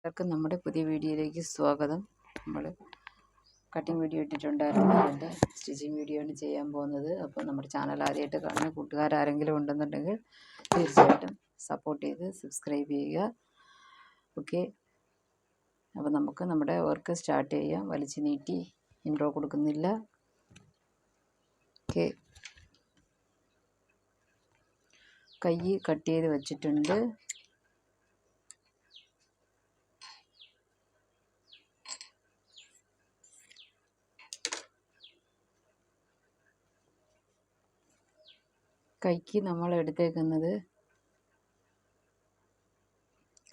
എല്ലാവർക്കും നമ്മുടെ പുതിയ വീഡിയോയിലേക്ക് സ്വാഗതം. നമ്മൾ കട്ടിങ് വീഡിയോ ഇട്ടിട്ടുണ്ടായിരുന്നു, അതിൻ്റെ സ്റ്റിച്ചിങ് വീഡിയോ ആണ് ചെയ്യാൻ പോകുന്നത്. അപ്പോൾ നമ്മുടെ ചാനൽ ആദ്യമായിട്ട് കാണുന്ന കൂട്ടുകാരാരെങ്കിലും ഉണ്ടെന്നുണ്ടെങ്കിൽ തീർച്ചയായിട്ടും സപ്പോർട്ട് ചെയ്ത് സബ്സ്ക്രൈബ് ചെയ്യുക. ഓക്കെ, അപ്പോൾ നമുക്ക് നമ്മുടെ വർക്ക് സ്റ്റാർട്ട് ചെയ്യാം. വലിച്ചു നീട്ടി ഇൻട്രോ കൊടുക്കുന്നില്ല. ഓക്കെ, കൈ കട്ട് ചെയ്ത് വെച്ചിട്ടുണ്ട്. കൈക്ക് നമ്മൾ എടുത്തേക്കുന്നത്,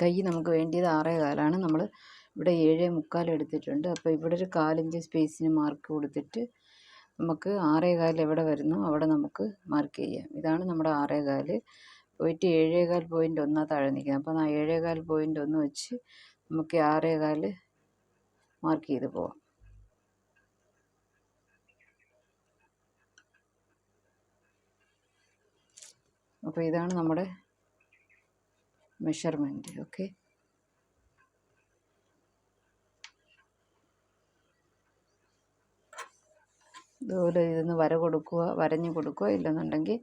കൈ നമുക്ക് വേണ്ടിയത് 6.25 നമ്മൾ ഇവിടെ 7.25 എടുത്തിട്ടുണ്ട്. അപ്പോൾ ഇവിടെ ഒരു 1/4 ഇഞ്ച് സ്പേസിന് മാർക്ക് കൊടുത്തിട്ട് നമുക്ക് 6.25 എവിടെ വരുന്നു അവിടെ നമുക്ക് മാർക്ക് ചെയ്യാം. ഇതാണ് നമ്മുടെ 6.25. പോയിട്ട് 7.15.1 താഴെ നിൽക്കുന്നത്. അപ്പോൾ 7.15.1 വെച്ച് നമുക്ക് 6.25 മാർക്ക് ചെയ്ത് പോവാം. അപ്പോൾ ഇതാണ് നമ്മുടെ മെഷർമെൻറ്റ്. ഓക്കെ, ഇതുപോലെ ഇതൊന്ന് വരഞ്ഞ് കൊടുക്കുക. ഇല്ലെന്നുണ്ടെങ്കിൽ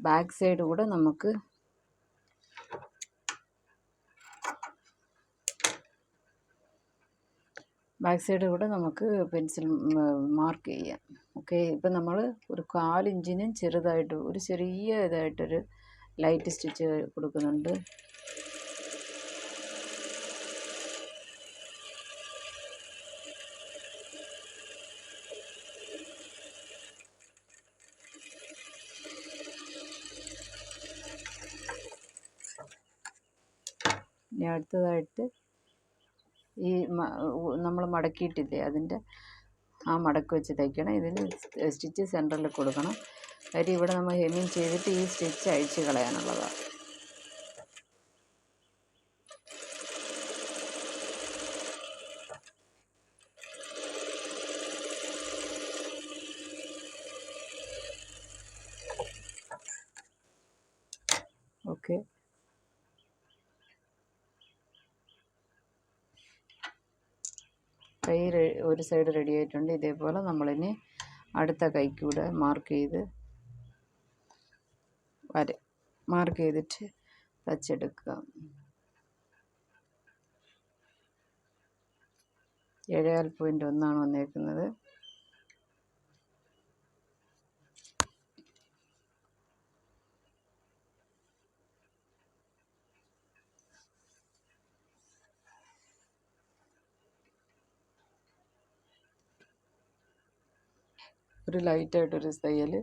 ബാക്ക് സൈഡ് കൂടെ നമുക്ക് പെൻസിൽ മാർക്ക് ചെയ്യാം. ഓക്കെ, ഇപ്പം നമ്മൾ ഒരു 1/4 ഇഞ്ചിനും ചെറുതായിട്ട് ഒരു ചെറിയ ഇതായിട്ടൊരു ലൈറ്റ് സ്റ്റിച്ച് കൊടുക്കുന്നുണ്ട്. ഇനി അടുത്തതായിട്ട് ഈ നമ്മൾ മടക്കിയിട്ടില്ലേ, അതിൻ്റെ ആ മടക്ക് വെച്ച് തയ്ക്കണം. ഇതിന് സ്റ്റിച്ച് സെൻറ്ററിൽ കൊടുക്കണം. കാര്യം ഇവിടെ നമ്മൾ ഹെമ്മിങ് ചെയ്തിട്ട് ഈ സ്റ്റിച്ച് അഴിച്ച് കളയാനുള്ളതാണ്. ഓക്കെ, കൈ ഒരു സൈഡ് റെഡി ആയിട്ടുണ്ട്. ഇതേപോലെ നമ്മളിനി അടുത്ത കൈക്കൂടെ മാർക്ക് ചെയ്തിട്ട് തച്ചെടുക്കുക. 7.1 വന്നേക്കുന്നത്. ഒരു ലൈറ്റായിട്ടൊരു തയ്യൽ.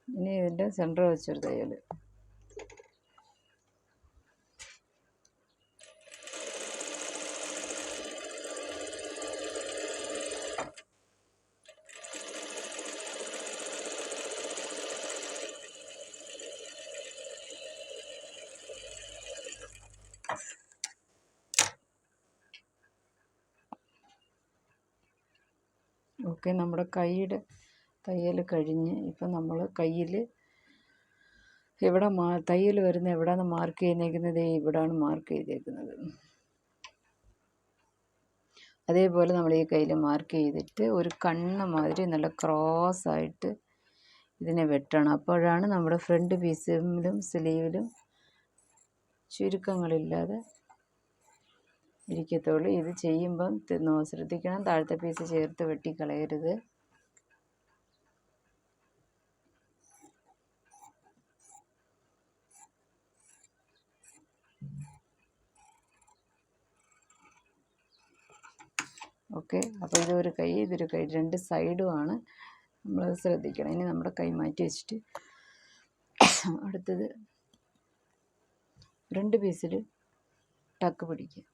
ഇനി ഇതിൻ്റെ സെൻറ്റർ വെച്ചൊരു തയ്യൽ. ഓക്കെ, നമ്മുടെ കൈയുടെ തയ്യൽ കഴിഞ്ഞ് ഇപ്പം നമ്മൾ കയ്യിൽ എവിടെ തയ്യൽ വരുന്ന എവിടെയാണ് മാർക്ക് ചെയ്തേക്കുന്നത്, ഇവിടാണ് മാർക്ക് ചെയ്തേക്കുന്നത്. അതേപോലെ നമ്മൾ ഈ കയ്യിൽ മാർക്ക് ചെയ്തിട്ട് ഒരു കണ്ണ് മാതിരി നല്ല ക്രോസായിട്ട് ഇതിനെ വെട്ടണം. അപ്പോഴാണ് നമ്മുടെ ഫ്രണ്ട് പീസിലും സ്ലീവിലും ചുരുക്കങ്ങളില്ലാതെ ഇരിക്കത്തുള്ളൂ. ഇത് ചെയ്യുമ്പം ശ്രദ്ധിക്കണം, താഴത്തെ പീസ് ചേർത്ത് വെട്ടിക്കളയരുത്. ഓക്കെ, അപ്പോൾ ഇതൊരു കൈ രണ്ട് സൈഡുമാണ്, നമ്മളത് ശ്രദ്ധിക്കണം. ഇനി നമ്മുടെ കൈ മാറ്റി വെച്ചിട്ട് അടുത്തത് ഫ്രണ്ട് പീസിൽ ടക്ക് പിടിക്കുക.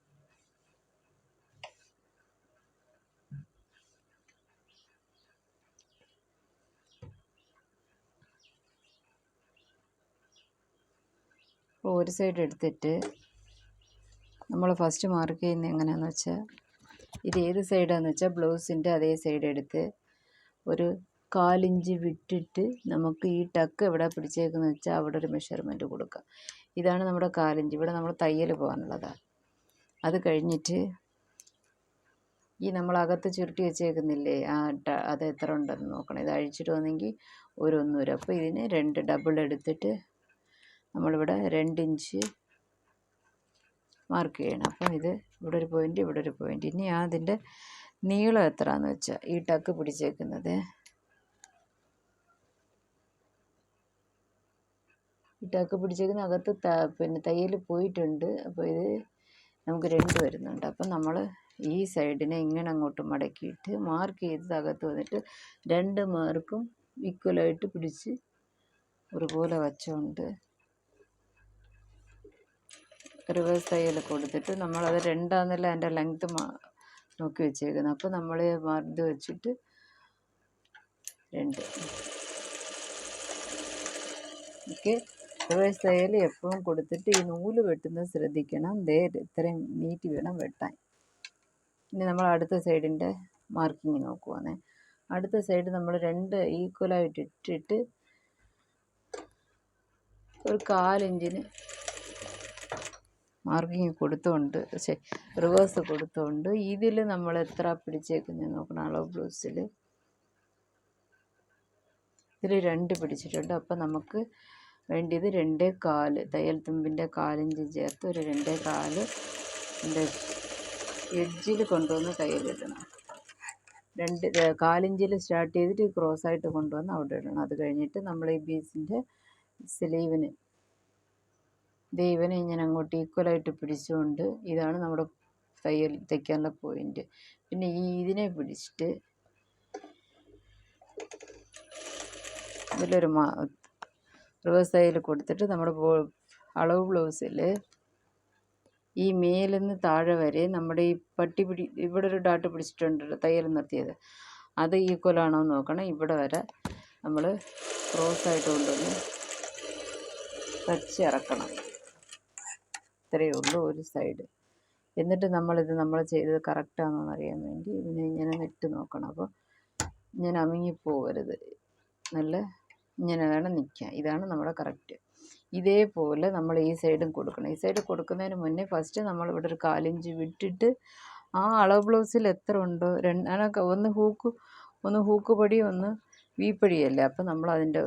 ഒരു സൈഡ് എടുത്തിട്ട് നമ്മൾ ഫസ്റ്റ് മാർക്ക് ചെയ്യുന്നത് എങ്ങനെയാണെന്ന് വെച്ചാൽ, ഇത് ഏത് സൈഡാണെന്ന് വെച്ചാൽ ബ്ലൗസിൻ്റെ അതേ സൈഡ് എടുത്ത് ഒരു 1/4 ഇഞ്ച് വിട്ടിട്ട് നമുക്ക് ഈ ടക്ക് എവിടെ പിടിച്ചേക്കുന്നത് വെച്ചാൽ അവിടെ ഒരു മെഷർമെൻറ്റ് കൊടുക്കുക. ഇതാണ് നമ്മുടെ 1/4 ഇഞ്ച്. ഇവിടെ നമ്മൾ തയ്യൽ പോകാനുള്ളതാണ്. അത് കഴിഞ്ഞിട്ട് ഈ നമ്മളകത്ത് ചുരുട്ടി വെച്ചേക്കുന്നില്ലേ, അത് എത്ര ഉണ്ടെന്ന് നോക്കണം. ഇത് അഴിച്ചിട്ട് വന്നെങ്കിൽ ഒരു 1 വരും. അപ്പോൾ ഇതിന് 2 ഡബിൾ എടുത്തിട്ട് നമ്മളിവിടെ 2 ഇഞ്ച് മാർക്ക് ചെയ്യണം. അപ്പം ഇത് ഇവിടെ ഒരു പോയിൻ്റ്, ഇവിടെ ഒരു പോയിൻ്റ്. ഇനി അതിൻ്റെ നീളം എത്രയാണെന്ന് വെച്ചാൽ ഈ ടക്ക് പിടിച്ചേക്കുന്നത്, ഈ ടക്ക് പിടിച്ചേക്കുന്ന അകത്ത് പിന്നെ തയ്യൽ പോയിട്ടുണ്ട്. അപ്പോൾ ഇത് നമുക്ക് 2 വരുന്നുണ്ട്. അപ്പം നമ്മൾ ഈ സൈഡിനെ ഇങ്ങനെ അങ്ങോട്ട് മടക്കിയിട്ട് മാർക്ക് ചെയ്ത് അകത്ത് വന്നിട്ട് 2 മാർക്കും ഈക്വലായിട്ട് പിടിച്ച് ഒരുപോലെ വച്ചുകൊണ്ട് റിവേഴ്സ് തയ്യൽ കൊടുത്തിട്ട് നമ്മളത് 2 അതിൻ്റെ ലെങ്ത്ത് നോക്കി വെച്ചേക്കുന്നത്. അപ്പോൾ നമ്മൾ ഇത് വെച്ചിട്ട് 2 ഓക്കെ. റിവേഴ്സ് തയ്യൽ എപ്പോഴും കൊടുത്തിട്ട് ഈ നൂല് വെട്ടുന്നത് ശ്രദ്ധിക്കണം. ഇത്രയും നീട്ടി വേണം വെട്ടാൻ. ഇനി നമ്മൾ അടുത്ത സൈഡിൻ്റെ മാർക്കിങ് നോക്കുവാണേ. അടുത്ത സൈഡ് നമ്മൾ 2 ഈക്വലായിട്ട് ഇട്ടിട്ട് ഒരു 1/4 ഇഞ്ചിന് മാർക്കിങ് കൊടുത്തുകൊണ്ട് റിവേഴ്സ് കൊടുത്തുകൊണ്ട് ഇതിൽ നമ്മൾ എത്ര പിടിച്ചേക്കുന്നത് നോക്കണം. അളവ് ബ്ലൗസിൽ ഇതിൽ 2 പിടിച്ചിട്ടുണ്ട്. അപ്പം നമുക്ക് വേണ്ടിയത് 2.25 തയ്യൽ തുമ്പിൻ്റെ 1/4 ഇഞ്ച് ചേർത്ത് ഒരു 2.25 എഡ്ജിൽ കൊണ്ടുവന്ന് തയ്യലിടണം. 1/4 ഇഞ്ചിൽ സ്റ്റാർട്ട് ചെയ്തിട്ട് ക്രോസായിട്ട് കൊണ്ടുവന്ന് അവിടെ ഇടണം. അത് കഴിഞ്ഞിട്ട് നമ്മൾ ഈ പീസിൻ്റെ സ്ലീവിന് ഇവനെ ഇങ്ങനെ അങ്ങോട്ട് ഈക്വലായിട്ട് പിടിച്ചുകൊണ്ട്, ഇതാണ് നമ്മുടെ തയ്ക്കാനുള്ള പോയിൻ്റ്. പിന്നെ ഇതിനെ പിടിച്ചിട്ട് ഇതിലൊരു റിവേഴ്സ് തയ്യൽ കൊടുത്തിട്ട് നമ്മുടെ അളവ് ബ്ലൗസിൽ ഈ മേലിൽ നിന്ന് താഴെ വരെ നമ്മുടെ ഈ ഇവിടെ ഒരു ഡാട്ട് പിടിച്ചിട്ടുണ്ടല്ലോ തയ്യൽ നിർത്തിയത്, അത് ഈക്വലാണോ എന്ന് നോക്കണം. ഇവിടെ വരെ നമ്മൾ ക്രോസായിട്ട് കൊണ്ടുവന്ന് ഇറക്കണം. ഇത്രയേ ഉള്ളൂ ഒരു സൈഡ്. എന്നിട്ട് നമ്മൾ ചെയ്തത് കറക്റ്റാണോ എന്നറിയാൻ വേണ്ടി ഇതിനെ ഇങ്ങനെ ഇട്ട് നോക്കണം. അപ്പോൾ ഇങ്ങനെ അമുങ്ങിപ്പോവരുത്, നല്ല ഇങ്ങനെ വേണം നിൽക്കാൻ. ഇതാണ് നമ്മുടെ കറക്റ്റ്. ഇതേപോലെ നമ്മൾ ഈ സൈഡും കൊടുക്കണം. ഈ സൈഡ് കൊടുക്കുന്നതിന് മുന്നേ ഫസ്റ്റ് നമ്മളിവിടെ ഒരു 1/4 ഇഞ്ച് വിട്ടിട്ട് ആ അളവ് ബ്ലൗസിൽ എത്ര ഉണ്ടോ, ഒന്ന് ഹൂക്ക് പടി ഒന്ന് വീപ്പടിയല്ലേ, അപ്പം നമ്മൾ അതിൻ്റെ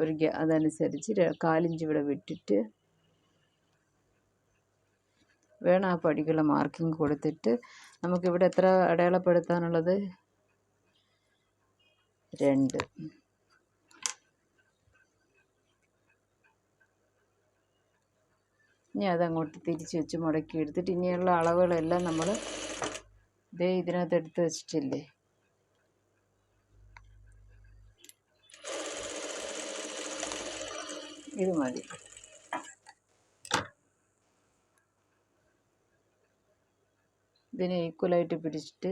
അതനുസരിച്ച് 1/4 ഇഞ്ച് ഇവിടെ വിട്ടിട്ട് വേണം ആ പടിക്കുള്ള മാർക്കിങ് കൊടുത്തിട്ട് നമുക്കിവിടെ എത്ര അടയാളപ്പെടുത്താനുള്ളത്, 2. ഇനി അതങ്ങോട്ട് തിരിച്ച് വെച്ച് മടക്കി എടുത്തിട്ട് ഇനിയുള്ള അളവുകളെല്ലാം നമ്മൾ ഇതിനകത്ത് എടുത്ത് വെച്ചിട്ടില്ലേ, ഇത് മതി. ഇതിനെ ഈക്വലായിട്ട് പിടിച്ചിട്ട്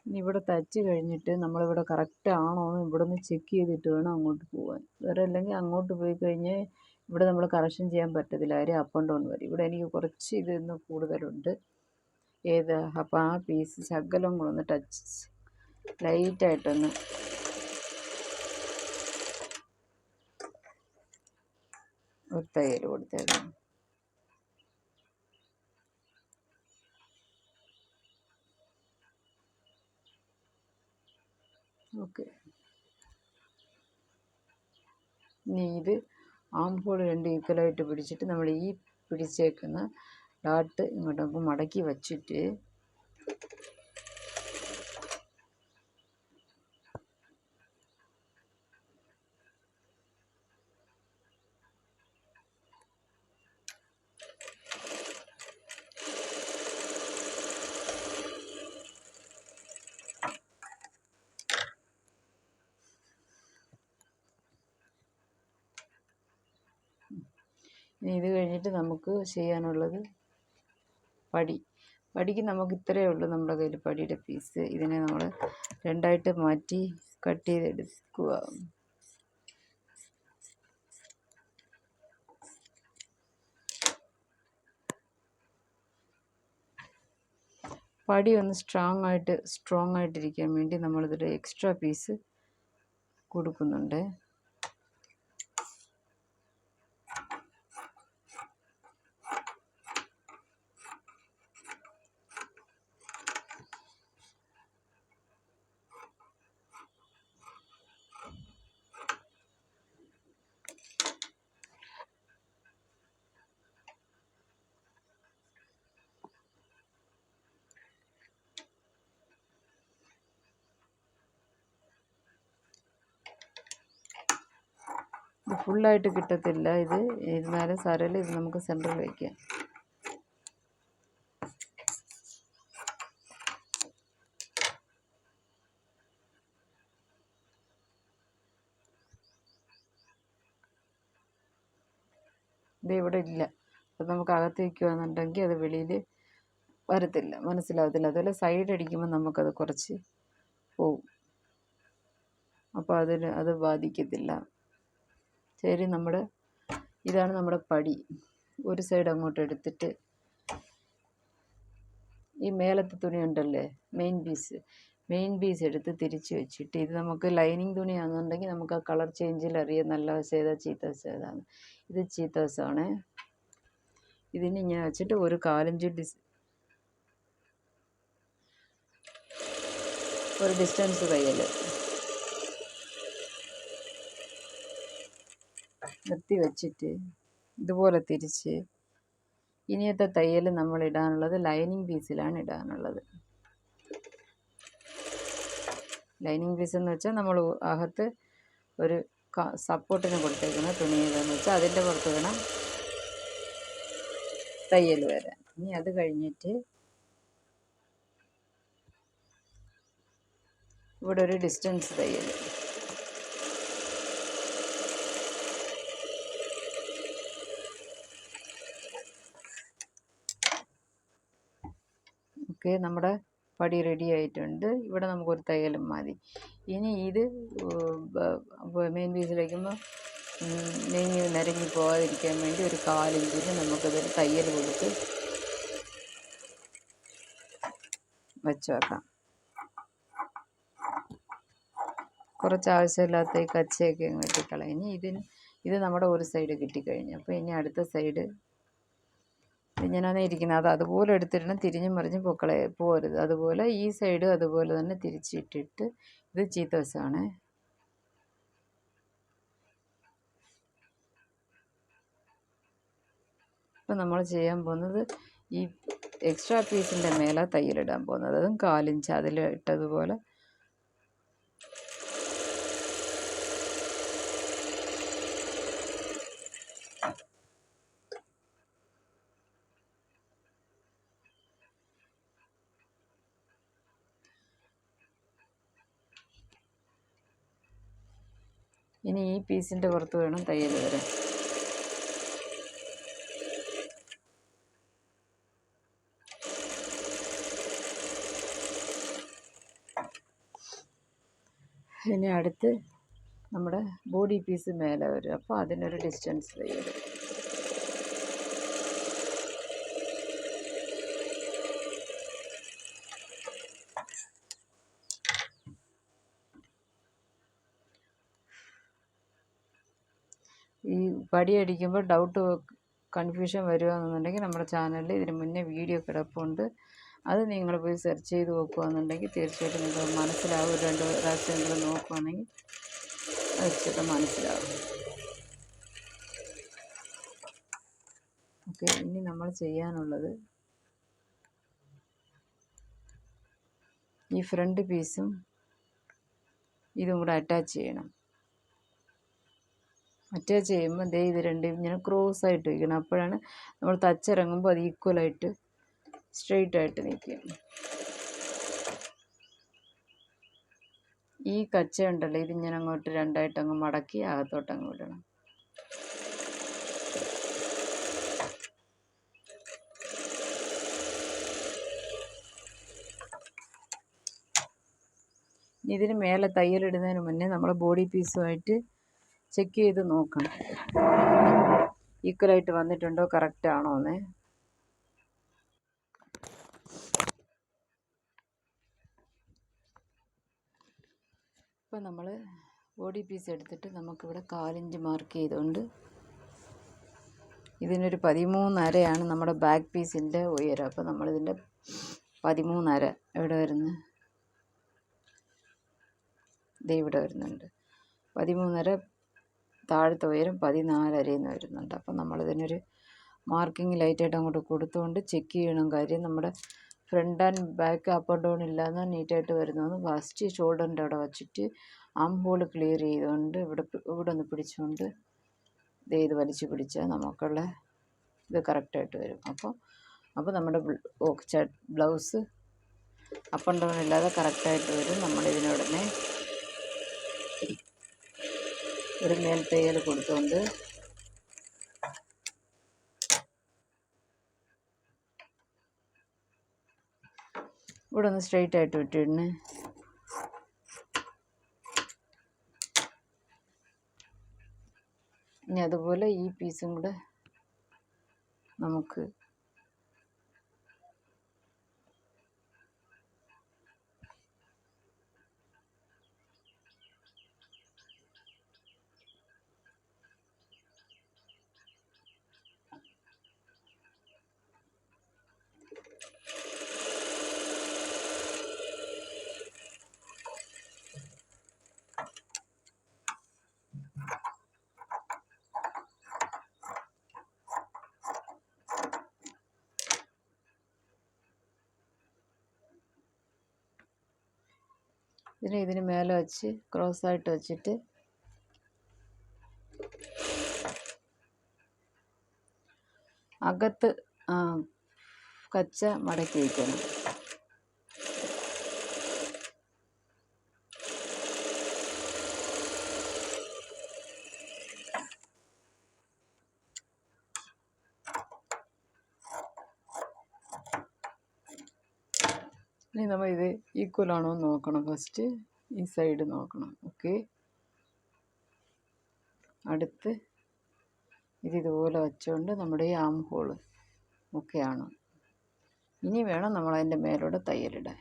ഇനി ഇവിടെ തച്ച് കഴിഞ്ഞിട്ട് നമ്മളിവിടെ കറക്റ്റ് ആണോ എന്ന് ഇവിടെ നിന്ന് ചെക്ക് ചെയ്തിട്ട് വേണം അങ്ങോട്ട് പോകാൻ. വേറെ അല്ലെങ്കിൽ അങ്ങോട്ട് പോയി കഴിഞ്ഞ് ഇവിടെ നമ്മൾ കറക്ഷൻ ചെയ്യാൻ പറ്റത്തില്ല, കാര്യം അപ്പ് ആൻഡ് ഡൗൺ വരും. ഇവിടെ എനിക്ക് കുറച്ച് ഇതൊന്ന് കൂടുതലുണ്ട്. അപ്പോൾ ആ പീസ് ശകലം കൂടെ ഒന്ന് ടച്ച് ലൈറ്റായിട്ടൊന്ന് ഒരു തയ്യൽ കൊടുത്തേക്കണം. ഓക്കെ. ഇനി ഇത് ആം ഹോൾ 2 ഈക്വലായിട്ട് പിടിച്ചിട്ട് നമ്മൾ ഈ പിടിച്ചേക്കുന്ന ഡാട്ട് ഇങ്ങോട്ടൊക്കെ മടക്കി വച്ചിട്ട് ഇനി ഇത് കഴിഞ്ഞിട്ട് നമുക്ക് ചെയ്യാനുള്ളത് പടിക്ക് നമുക്ക് ഇത്രയേ ഉള്ളൂ നമ്മുടെ കയ്യിൽ പടിയുടെ പീസ്. ഇതിനെ നമ്മൾ രണ്ടായിട്ട് മാറ്റി കട്ട് ചെയ്തെടുക്കുക. പടി ഒന്ന് സ്ട്രോങ് ആയിട്ടിരിക്കാൻ വേണ്ടി നമ്മളിതിൽ എക്സ്ട്രാ പീസ് കൊടുക്കുന്നുണ്ട്. ഇത് ഫുള്ളായിട്ട് കിട്ടത്തില്ല. ഇരുന്നാലും സാരമില്ല. ഇത് നമുക്ക് സെൻറ്ററിൽ വയ്ക്കാം. ഇത് ഇവിടെ ഇല്ല. അപ്പം നമുക്ക് അകത്ത് വയ്ക്കുകയാണെന്നുണ്ടെങ്കിൽ അത് വെളിയിൽ വരത്തില്ല, മനസ്സിലാവത്തില്ല. അതുപോലെ സൈഡ് അടിക്കുമ്പോൾ നമുക്കത് കുറച്ച് പോവും. അപ്പോൾ അത് ബാധിക്കത്തില്ല. ശരി, ഇതാണ് നമ്മുടെ പടി. ഒരു സൈഡ് അങ്ങോട്ട് എടുത്തിട്ട് ഈ മേലത്തെ തുണി ഉണ്ടല്ലേ, മെയിൻ പീസ് എടുത്ത് തിരിച്ച് വെച്ചിട്ട്, ഇത് നമുക്ക് ലൈനിങ് തുണിയാണെന്നുണ്ടെങ്കിൽ നമുക്ക് ആ കളർ ചേഞ്ചിൽ അറിയാം നല്ല വശം ഏതാ ചീത്ത വശം ഏതാണ്. ഇത് ചീത്ത വശമാണ്. ഇതിന് ഇങ്ങനെ വെച്ചിട്ട് ഒരു 4 ഇഞ്ച് ഒരു ഡിസ്റ്റൻസ് തയ്യൽ നിർത്തി വെച്ചിട്ട് ഇതുപോലെ തിരിച്ച് ഇനിയത്തെ തയ്യൽ നമ്മൾ ഇടാനുള്ളത് ലൈനിങ് പീസിലാണ് ഇടാനുള്ളത്. ലൈനിങ് പീസ് എന്ന് വെച്ചാൽ നമ്മൾ അകത്ത് ഒരു സപ്പോർട്ടിന് കൊടുത്തേക്കുന്ന തുണി ഏതാന്ന് വെച്ചാൽ അതിൻ്റെ പുറത്ത് വേണം തയ്യൽ വരാൻ. ഇനി അത് കഴിഞ്ഞിട്ട് ഇവിടെ ഒരു ഡിസ്റ്റൻസ് തയ്യൽ. ഓക്കെ, നമ്മുടെ പടി റെഡി ആയിട്ടുണ്ട്. ഇവിടെ നമുക്കൊരു തയ്യലും മതി. ഇനി ഇത് മെയിൻ പീസ് വയ്ക്കുമ്പോൾ നിരങ്ങി പോകാതിരിക്കാൻ വേണ്ടി ഒരു 4 ഇഞ്ചിന് നമുക്കതൊരു തയ്യൽ കൊടുത്ത് വെച്ച് വെക്കാം. കുറച്ച് ആവശ്യമില്ലാത്ത ഈ കച്ചയൊക്കെ അങ്ങ് വെട്ടിക്കളയാം. ഇനി ഇത് നമ്മുടെ ഒരു സൈഡ് കിട്ടിക്കഴിഞ്ഞു. അപ്പോൾ ഇനി അടുത്ത സൈഡ് ഇങ്ങനെയാണ് ഇരിക്കുന്നത്. അത് അതുപോലെ എടുത്തിടണം, തിരിഞ്ഞും മറിഞ്ഞും പോകരുത്. അതുപോലെ ഈ സൈഡ് അതുപോലെ തന്നെ തിരിച്ചിട്ടിട്ട്, ഇത് ചീത്ത വശമാണ്. ഇപ്പം നമ്മൾ ചെയ്യാൻ പോകുന്നത് ഈ എക്സ്ട്രാ പീസിൻ്റെ മേലെ തയ്യലിടാൻ പോകുന്നത്. അതും 4 ഇഞ്ച് അതിൽ ഇട്ടതുപോലെ ഇനി ഈ പീസിൻ്റെ പുറത്ത് വേണം തയ്യൽ വരാൻ. ഇനി അടുത്ത് നമ്മുടെ ബോഡി പീസ് മേലെ വരും. അപ്പോൾ അതിനൊരു ഡിസ്റ്റൻസ് തയ്യൽ. ഈ പടി അടിക്കുമ്പോൾ കൺഫ്യൂഷൻ വരികയാണെന്നുണ്ടെങ്കിൽ നമ്മുടെ ചാനലിൽ ഇതിന് മുന്നേ വീഡിയോ കിടപ്പുണ്ട്. അത് നിങ്ങൾ പോയി സെർച്ച് ചെയ്ത് നോക്കുകയാണെന്നുണ്ടെങ്കിൽ തീർച്ചയായിട്ടും നിങ്ങൾക്ക് മനസ്സിലാവും. 2 പ്രാവശ്യമെങ്കിലും നോക്കുകയാണെങ്കിൽ തീർച്ചയായിട്ടും മനസ്സിലാവും. ഓക്കെ, ഇനി നമ്മൾ ചെയ്യാനുള്ളത് ഈ ഫ്രണ്ട് പീസും ഇതും കൂടെ അറ്റാച്ച് ചെയ്യണം. അറ്റാച്ച് ചെയ്യുമ്പോൾ ഇത് രണ്ടും ഇങ്ങനെ ക്രോസ് ആയിട്ട് വയ്ക്കണം. അപ്പോഴാണ് നമ്മൾ തച്ചിറങ്ങുമ്പോൾ അത് ഈക്വലായിട്ട് സ്ട്രെയിറ്റ് ആയിട്ട് നിൽക്കും. ഈ കച്ച ഉണ്ടല്ലോ, ഇതിങ്ങനെ അങ്ങോട്ട് രണ്ടായിട്ട് അങ്ങ് മടക്കി അകത്തോട്ട് അങ്ങ് വിടണം. ഇതിന് മേലെ തയ്യലിടുന്നതിന് മുന്നേ നമ്മൾ ബോഡി പീസുമായിട്ട് ചെക്ക് ചെയ്ത് നോക്കണം, ഈക്വലായിട്ട് വന്നിട്ടുണ്ടോ, കറക്റ്റ് ആണോ എന്ന്. ഇപ്പോൾ നമ്മൾ ബോഡി പീസ് എടുത്തിട്ട് നമുക്കിവിടെ 1/4 ഇഞ്ച് മാർക്ക് ചെയ്തുകൊണ്ട് ഇതിനൊരു 13.5 നമ്മുടെ ബാക്ക് പീസിൻ്റെ ഉയരം. അപ്പോൾ നമ്മളിതിൻ്റെ 13.5 എവിടെ വരുന്നത്, ഇത് ഇവിടെ വരുന്നുണ്ട്. 13.5 താഴത്തെ ഉയരം 14.5 വരുന്നുണ്ട്. അപ്പം നമ്മളിതിനൊരു മാർക്കിങ് ലൈറ്റായിട്ട് അങ്ങോട്ട് കൊടുത്തുകൊണ്ട് ചെക്ക് ചെയ്യണം. കാര്യം നമ്മുടെ front and back up and down ഇല്ലാതെ നീറ്റായിട്ട് വരുന്നതെന്ന്. ഫസ്റ്റ് ഷോൾഡറിൻ്റെ അവിടെ വച്ചിട്ട് ആം ഹോൾ ക്ലിയർ ചെയ്തുകൊണ്ട് ഇവിടെ ഒന്ന് പിടിച്ചുകൊണ്ട് ഇത് വലിച്ചു പിടിച്ചാൽ നമുക്കുള്ള ഇത് കറക്റ്റായിട്ട് വരും. അപ്പോൾ നമ്മുടെ ബ്ലൗസ് അപ്പ് ആൻഡ് ഡൗൺ ഇല്ലാതെ കറക്റ്റായിട്ട് വരും. നമ്മളിതിനുടനെ ഒരു മേൽത്തയ്യൽ കൊടുത്തുകൊണ്ട് ഇവിടെ ഒന്ന് സ്ട്രെയിറ്റ് ആയിട്ട് വിട്ടിടണേ. ഇനി അതുപോലെ ഈ പീസും കൂടെ നമുക്ക് ഇതിന് മേലെ വെച്ച് ക്രോസായിട്ട് വെച്ചിട്ട് അകത്ത് കച്ച മടക്കി വയ്ക്കണം. ഇനി നമ്മൾ ഇത് ഈക്വൽ ആണോ എന്ന് നോക്കണം. ഫസ്റ്റ് ഈ സൈഡ് നോക്കണം. ഓക്കെ, അടുത്ത് ഇതുപോലെ വെച്ചുകൊണ്ട് നമ്മുടെ ഈ ആം ഹോള് ഓക്കെ ആണ്. ഇനി വേണം നമ്മൾ അതിൻ്റെ മേലോട്ട് തയ്യലിടാൻ.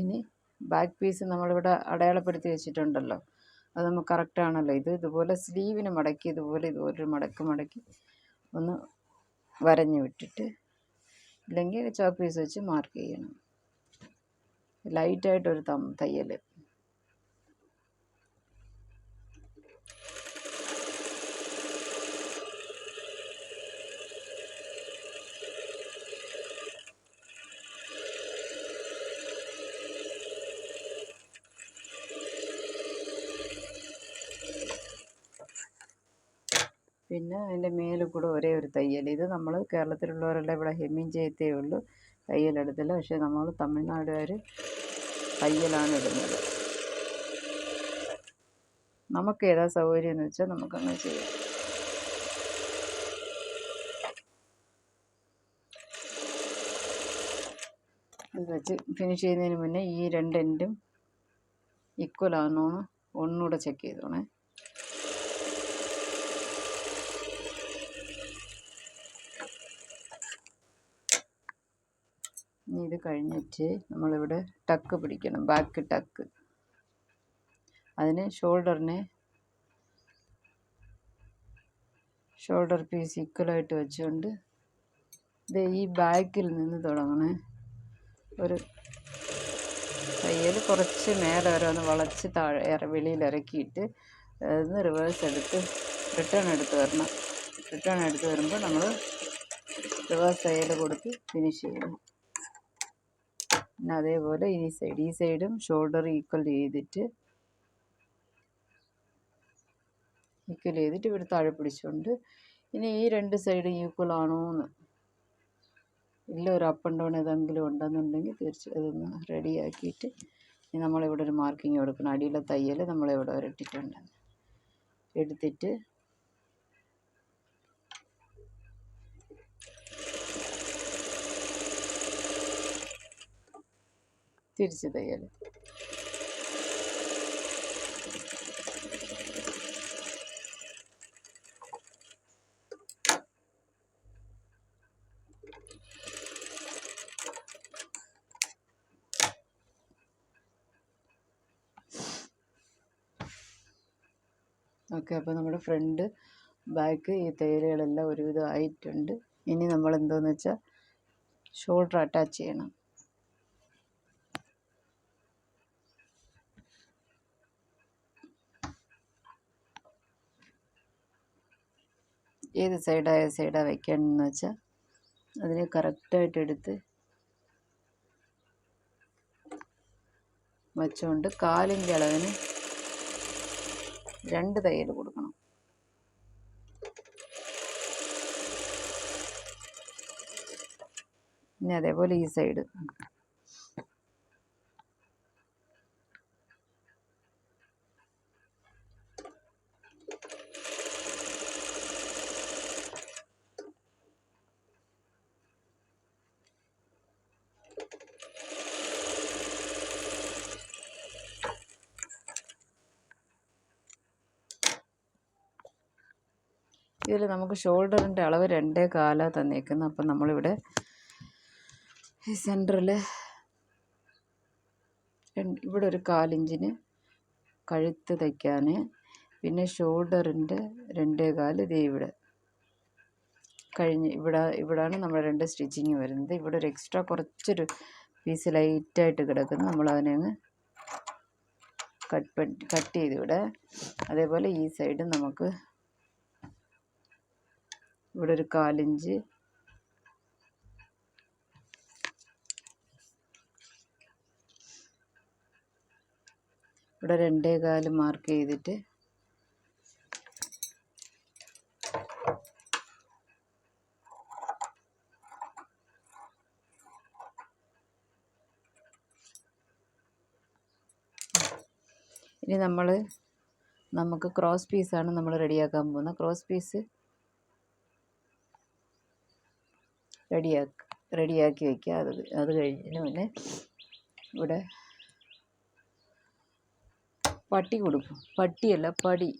ഇനി ബാക്ക് പീസ് നമ്മളിവിടെ അടയാളപ്പെടുത്തി വെച്ചിട്ടുണ്ടല്ലോ, അത് നമുക്ക് കറക്റ്റാണല്ലോ. ഇതുപോലെ സ്ലീവിന് മടക്കി ഇതുപോലൊരു മടക്കി ഒന്ന് വരഞ്ഞ് വിട്ടിട്ട്, ഇല്ലെങ്കിൽ ചോക്ക് പീസ് വെച്ച് മാർക്ക് ചെയ്യണം. ലൈറ്റായിട്ടൊരു തയ്യൽ. പിന്നെ അതിൻ്റെ മേലെ കൂടെ ഒരേ ഒരു തയ്യൽ. ഇത് നമ്മൾ കേരളത്തിലുള്ളവരെല്ലാം ഇവിടെ ഹെമ്മിങ് ചെയ്യത്തേ ഉള്ളൂ, തയ്യലെടുത്തില്ല. പക്ഷേ നമ്മൾ തമിഴ്നാടുകാർ തയ്യലാണ് ഇടുന്നത്. നമുക്ക് ഏതാ സൗകര്യം എന്ന് വെച്ചാൽ നമുക്കങ്ങനെ ചെയ്യാം. ഇത് വെച്ച് ഫിനിഷ് ചെയ്യുന്നതിന് മുന്നേ ഈ 2 എൻഡും ഈക്വൽ ആണെന്നോന്ന് ഒന്നുകൂടെ ചെക്ക് ചെയ്തോണേ. ഇനി ഇത് കഴിഞ്ഞിട്ട് നമ്മളിവിടെ ടക്ക് പിടിക്കണം, ബാക്ക് ടക്ക്. അതിന് ഷോൾഡർ പീസ് ഈക്വലായിട്ട് വെച്ചുകൊണ്ട് ഇത് ഈ ബാക്കിൽ നിന്ന് തുടങ്ങണേ. ഒരു തയ്യൽ കുറച്ച് മേലെ വരെ ഒന്ന് വളച്ച് താഴെ വെളിയിൽ ഇറക്കിയിട്ട് ഒന്ന് റിവേഴ്സ് എടുത്ത് റിട്ടേൺ എടുത്ത് വരണം. റിട്ടേൺ എടുത്ത് വരുമ്പോൾ നമ്മൾ റിവേഴ്സ് തയ്യൽ കൊടുത്ത് ഫിനിഷ് ചെയ്യണം. പിന്നെ അതേപോലെ ഈ സൈഡും ഷോൾഡർ ഈക്വൽ ചെയ്തിട്ട് ഇവിടെ താഴെ പിടിച്ചുകൊണ്ട് ഇനി ഈ 2 സൈഡും ഈക്വൽ ആണോ എന്ന് ഇല്ല, ഒരു അപ്പ് ആൻഡ് ഡൗൺ ഏതെങ്കിലും ഉണ്ടെന്നുണ്ടെങ്കിൽ അതൊന്ന് റെഡിയാക്കിയിട്ട് ഇനി നമ്മളിവിടെ ഒരു മാർക്കിങ് കൊടുക്കണം. അടിയിലെ തയ്യൽ നമ്മളിവിടെ വരെ ഇട്ടിട്ടുണ്ട്. എടുത്തിട്ട് തിരിച്ച് തയ്യൽ. ഓക്കെ, അപ്പോൾ നമ്മുടെ ഫ്രണ്ട് ബാക്ക് ഈ തയ്യലുകളെല്ലാം ഒരുവിധം ആയിട്ടുണ്ട്. ഇനി നമ്മൾ എന്താണെന്ന് വെച്ചാൽ ഷോൾഡർ അറ്റാച്ച് ചെയ്യണം. ഏത് സൈഡാണ് വയ്ക്കേണ്ടതെന്ന് വെച്ചാൽ അതിനെ കറക്റ്റായിട്ട് എടുത്ത് വച്ചുകൊണ്ട് കാലിൻ്റെ അളവിന് 2 തയ്യൽ കൊടുക്കണം. ഇനി അതേപോലെ ഈ സൈഡ് ഇതിൽ നമുക്ക് ഷോൾഡറിൻ്റെ അളവ് 2.25 തന്നേക്കുന്നത്. അപ്പം നമ്മളിവിടെ ഈ സെൻറ്ററിൽ ഇവിടെ ഒരു 1/4 ഇഞ്ചിന് കഴുത്ത് തയ്ക്കാൻ, പിന്നെ ഷോൾഡറിൻ്റെ 2.25 ഇതേ ഇവിടെ കഴിഞ്ഞ് ഇവിടാണ് നമ്മുടെ 2 സ്റ്റിച്ചിങ് വരുന്നത്. ഇവിടെ ഒരു എക്സ്ട്രാ കുറച്ചൊരു പീസ് ലൈറ്റായിട്ട് കിടക്കുന്നു, നമ്മളതിനെ അങ്ങ് കട്ട് ചെയ്ത് ഇവിടെ. അതേപോലെ ഈ സൈഡ് നമുക്ക് ഇവിടെ ഒരു 1/4 ഇഞ്ച് ഇവിടെ 2.25 മാർക്ക് ചെയ്തിട്ട് ഇനി നമുക്ക് ക്രോസ് പീസാണ് നമ്മൾ റെഡിയാക്കാൻ പോകുന്നത്. ക്രോസ് പീസ് റെഡിയാക്കി വയ്ക്കുക. അത് കഴിഞ്ഞതിന് മുന്നേ ഇവിടെ പട്ടി കൊടുക്കും, പട്ടിയല്ല പടി.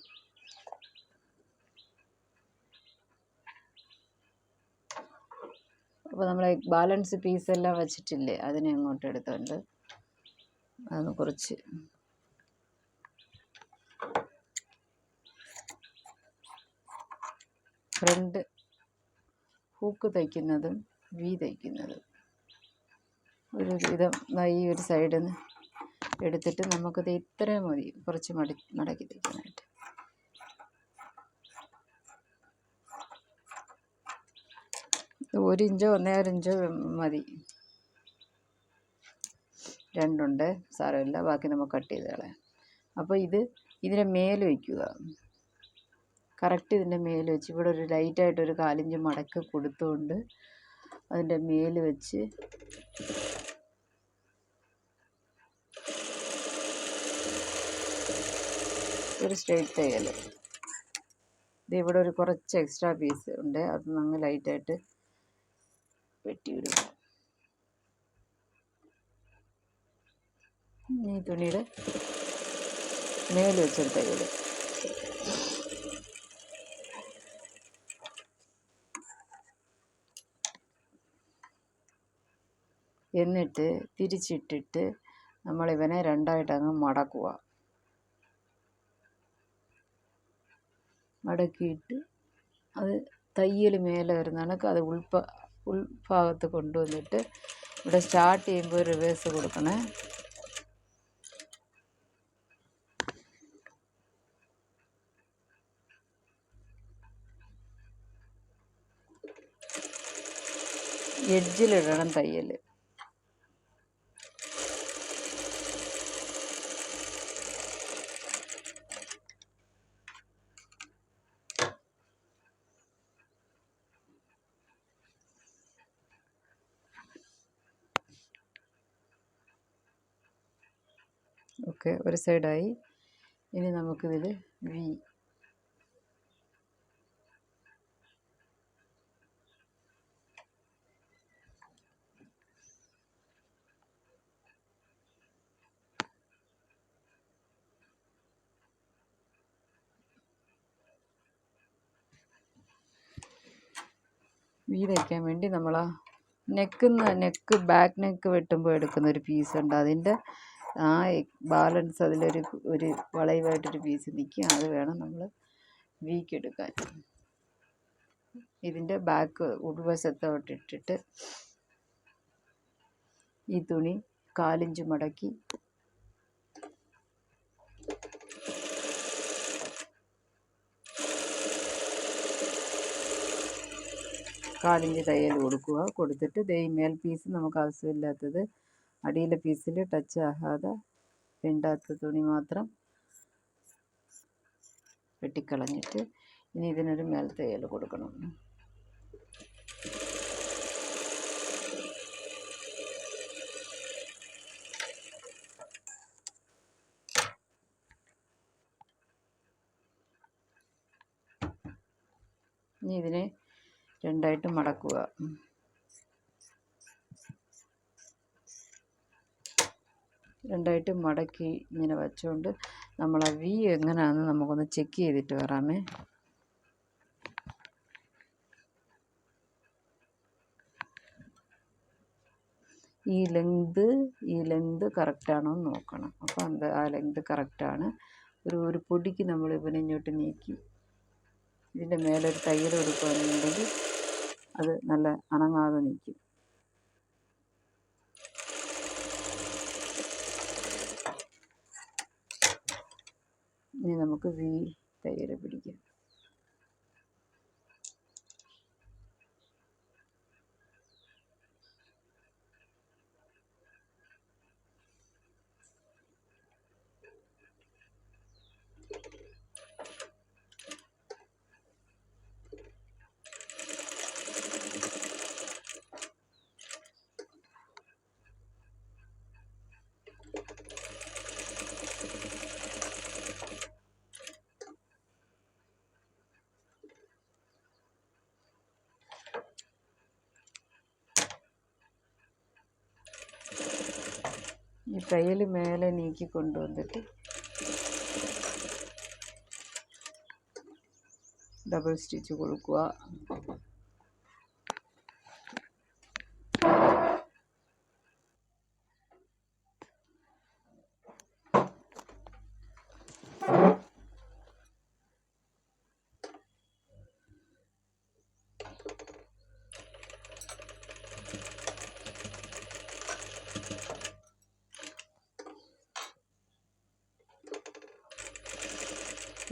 അപ്പോൾ നമ്മൾ ബാലൻസ് പീസെല്ലാം വച്ചിട്ടില്ലേ, അതിനെ അങ്ങോട്ട് എടുത്തുകൊണ്ട് അതൊന്ന് കുറച്ച് ഫ്രണ്ട് ഹൂക്ക് തയ്ക്കുന്നതും വി തയ്ക്കുന്നതും ഒരു വിധം ഈ ഒരു സൈഡിൽ നിന്ന് എടുത്തിട്ട് നമുക്കത് ഇത്രയും മതി, കുറച്ച് മടക്കി തയ്ക്കാനായിട്ട്. ഒരു ഇഞ്ചോ 1.25 ഇഞ്ചോ മതി. 2 ഉണ്ട്, സാരമില്ല, ബാക്കി നമുക്ക് കട്ട് ചെയ്ത് കളയാം. അപ്പോൾ ഇതിനെ മേലെ വയ്ക്കുക, കറക്റ്റ് ഇതിൻ്റെ മേലെ വെച്ച് ഇവിടെ ഒരു ലൈറ്റായിട്ടൊരു 1/4 ഇഞ്ച് മടക്ക് കൊടുത്തുകൊണ്ട് അതിൻ്റെ മേലെ വെച്ച് ഒരു സ്ട്രെയിറ്റ് തയ്യൽ. ഇവിടെ ഒരു കുറച്ച് എക്സ്ട്രാ പീസ് ഉണ്ട്, അത് നമ്മൾ ലൈറ്റായിട്ട് വെട്ടി വിടുക. ഈ തുണിയുടെ മേലെ വെച്ചൊരു തയ്യൽ. എന്നിട്ട് തിരിച്ചിട്ടിട്ട് നമ്മളിവനെ 2ആയിട്ട് അങ്ങ് മടക്കുക. മടക്കിയിട്ട് അത് തയ്യൽ മേലെ വരുന്ന കണക്ക് അത് ഉൾഭാഗത്ത് കൊണ്ടുവന്നിട്ട് ഇവിടെ സ്റ്റാർട്ട് ചെയ്യുമ്പോൾ റിവേഴ്സ് കൊടുക്കണേ. എഡ്ജിലിടണം തയ്യൽ. ഓക്കെ, ഒരു സൈഡായി. ഇനി നമുക്കിതിൽ വി വി തയ്ക്കാൻ വേണ്ടി നമ്മൾ ആ നെക്ക് ബാക്ക് നെക്ക് വെട്ടുമ്പോൾ എടുക്കുന്നൊരു പീസുണ്ട്, അതിൻ്റെ ആ ബാലൻസ് അതിലൊരു വളയുമായിട്ടൊരു പീസ് നിൽക്കും, അത് വേണം നമ്മൾ വിക്ക് എടുക്കാൻ. ഇതിൻ്റെ ബാക്ക് ഉൾവശത്തോട്ട് ഇട്ടിട്ട് ഈ തുണി 1/4 ഇഞ്ച് മടക്കി തയ്യൽ കൊടുത്തിട്ട് ദേ മേൽ പീസ് നമുക്ക് ആവശ്യമില്ലാത്തത് അടിയിലെ പീസിൽ ടച്ച് ആകാതെ വേണ്ടാത്ത തുണി മാത്രം വെട്ടിക്കളഞ്ഞിട്ട് ഇനി ഇതിനൊരു മേൽ തയ്യൽ കൊടുക്കണം. ഇനി ഇതിനെ രണ്ടായിട്ട് മടക്കുക. രണ്ടായിട്ട് മടക്കി ഇങ്ങനെ വച്ചുകൊണ്ട് നമ്മൾ ആ വി എങ്ങനെയാണെന്ന് നമുക്കൊന്ന് ചെക്ക് ചെയ്തിട്ട് വരാമേ. ഈ ലെങ്ത് കറക്റ്റാണോ എന്ന് നോക്കണം. അപ്പോൾ ആ ലെങ്ത് കറക്റ്റാണ്. ഒരു പൊടിക്ക് നമ്മൾ ഇവനെ ഇങ്ങോട്ട് നീക്കി ഇതിൻ്റെ മേലൊരു തയ്യൽ കൊടുക്കുകയാണെന്നുണ്ടെങ്കിൽ അത് നല്ല അനങ്ങാതെ നിൽക്കും. ഇനി നമുക്ക് വി തയ്യൽ പിടിക്കാം. ഈ തയ്യൽ മേലെ നീക്കി കൊണ്ടുവന്നിട്ട് ഡബിൾ സ്റ്റിച്ച് കൊടുക്കുക.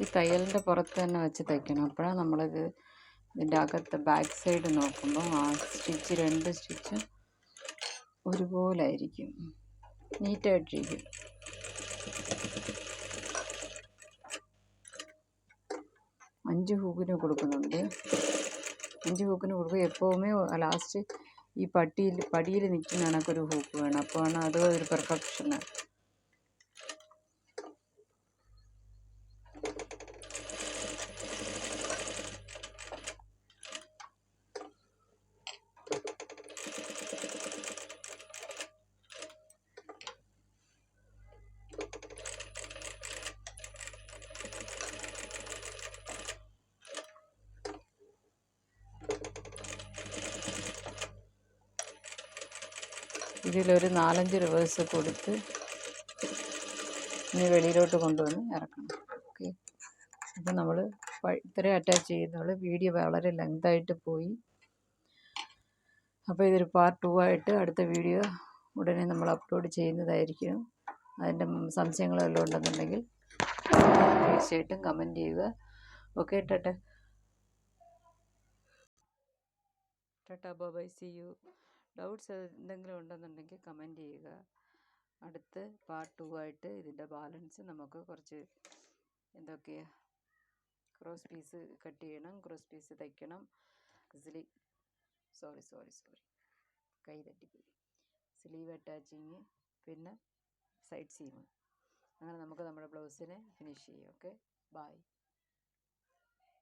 ഈ തയ്യലിൻ്റെ പുറത്ത് തന്നെ വെച്ച് തയ്ക്കണം. അപ്പോഴാണ് നമ്മളിത് ഇതിൻ്റെ അകത്ത് ബാക്ക് സൈഡ് നോക്കുമ്പോൾ ആ രണ്ട് സ്റ്റിച്ചും ഒരുപോലെ ആയിരിക്കും, നീറ്റായിട്ടിരിക്കും. അഞ്ച് ഹൂക്കിന് കൊടുക്കുന്നുണ്ട്. 5 ഹൂക്കിന് കൊടുക്കുക. എപ്പോഴുമേ ലാസ്റ്റ് ഈ പടിയിൽ നിൽക്കുന്ന കണക്കൊരു ഹൂക്ക് വേണം. അപ്പോഴാണ് അത് ഒരു പെർഫെക്ഷന്. ഇതിലൊരു 4-5 റിവേഴ്സ് കൊടുത്ത് ഇനി വെളിയിലോട്ട് കൊണ്ടുവന്ന് ഇറക്കണം. ഓക്കെ, അപ്പം നമ്മൾ ഇത്രയും അറ്റാച്ച് ചെയ്യുന്നുള്ളൂ. വീഡിയോ വളരെ ലെങ്തായിട്ട് പോയി. അപ്പോൾ ഇതൊരു പാർട്ട് 2 ആയിട്ട് അടുത്ത വീഡിയോ ഉടനെ നമ്മൾ അപ്ലോഡ് ചെയ്യുന്നതായിരിക്കും. അതിൻ്റെ സംശയങ്ങളെല്ലാം ഉണ്ടെന്നുണ്ടെങ്കിൽ തീർച്ചയായിട്ടും കമൻറ്റ് ചെയ്യുക. Okay, tata bye, see you. Doubts എന്തെങ്കിലും ഉണ്ടെന്നുണ്ടെങ്കിൽ കമൻറ്റ് ചെയ്യുക. അടുത്ത് പാർട്ട് 2 ആയിട്ട് ഇതിൻ്റെ ബാലൻസ് നമുക്ക് കുറച്ച് എന്തൊക്കെയാണ് ക്രോസ് പീസ് കട്ട് ചെയ്യണം, ക്രോസ് പീസ് തയ്ക്കണം, കൈ തട്ടിപ്പോയി, സ്ലീവ് അറ്റാച്ചിങ്, പിന്നെ സൈഡ് സീം. അങ്ങനെ നമുക്ക് നമ്മുടെ ബ്ലൗസിനെ ഫിനിഷ് ചെയ്യാം. Okay, by.